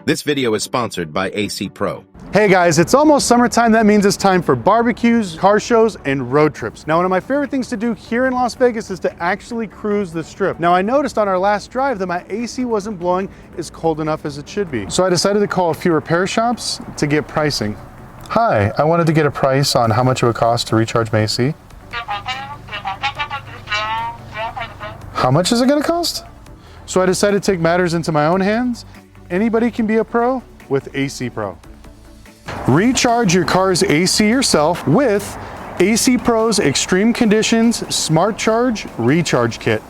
This video is sponsored by ACPro. Hey guys, it's almost summertime. That means it's time for barbecues, car shows, and road trips. Now, one of my favorite things to do here in Las Vegas is to actually cruise the strip. Now, I noticed on our last drive that my AC wasn't blowing as cold enough as it should be. So I decided to call a few repair shops to get pricing. Hi, I wanted to get a price on how much it would cost to recharge my AC. How much is it gonna cost? So I decided to take matters into my own hands. Anybody can be a pro with ACPro. Recharge your car's AC yourself with ACPro's Extreme Conditions Smart Charge Recharge Kit.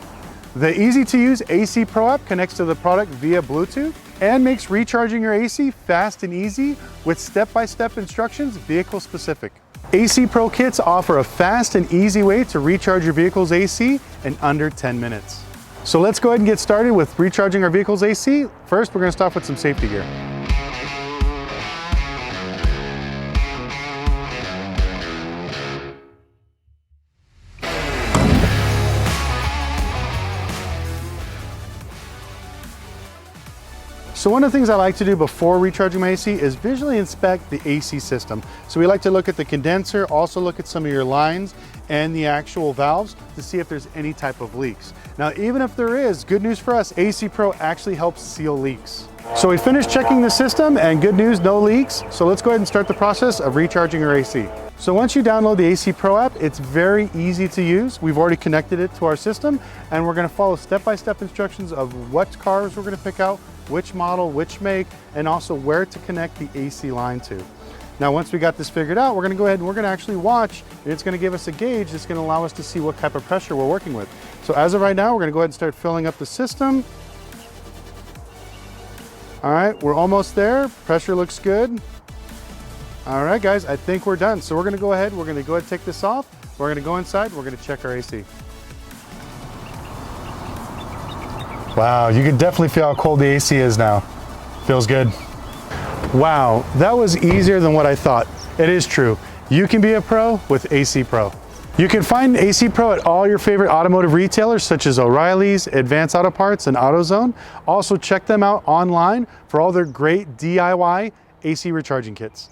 The easy-to-use ACPro app connects to the product via Bluetooth and makes recharging your AC fast and easy with step-by-step instructions, vehicle-specific. ACPro kits offer a fast and easy way to recharge your vehicle's AC in under 10 minutes. So let's go ahead and get started with recharging our vehicle's AC. First, we're going to start with some safety gear. So one of the things I like to do before recharging my AC is visually inspect the AC system. So we like to look at the condenser, also look at some of your lines and the actual valves to see if there's any type of leaks. Now, even if there is, good news for us, ACPro actually helps seal leaks. So we finished checking the system and good news, no leaks. So let's go ahead and start the process of recharging our AC. So once you download the ACPro app, it's very easy to use. We've already connected it to our system and we're gonna follow step-by-step instructions of what cars we're gonna pick out, which model, which make, and also where to connect the AC line to. Now, once we got this figured out, we're gonna go ahead and we're gonna actually watch, and it's gonna give us a gauge that's gonna allow us to see what type of pressure we're working with. So as of right now, we're gonna go ahead and start filling up the system. All right, we're almost there. Pressure looks good. All right, guys, I think we're done. So we're gonna go ahead and take this off. We're gonna go inside, we're gonna check our AC. Wow, you can definitely feel how cold the AC is now. Feels good. Wow, that was easier than what I thought. It is true. You can be a pro with ACPro. You can find ACPro at all your favorite automotive retailers such as O'Reilly's, Advanced Auto Parts, and AutoZone. Also check them out online for all their great DIY AC recharging kits.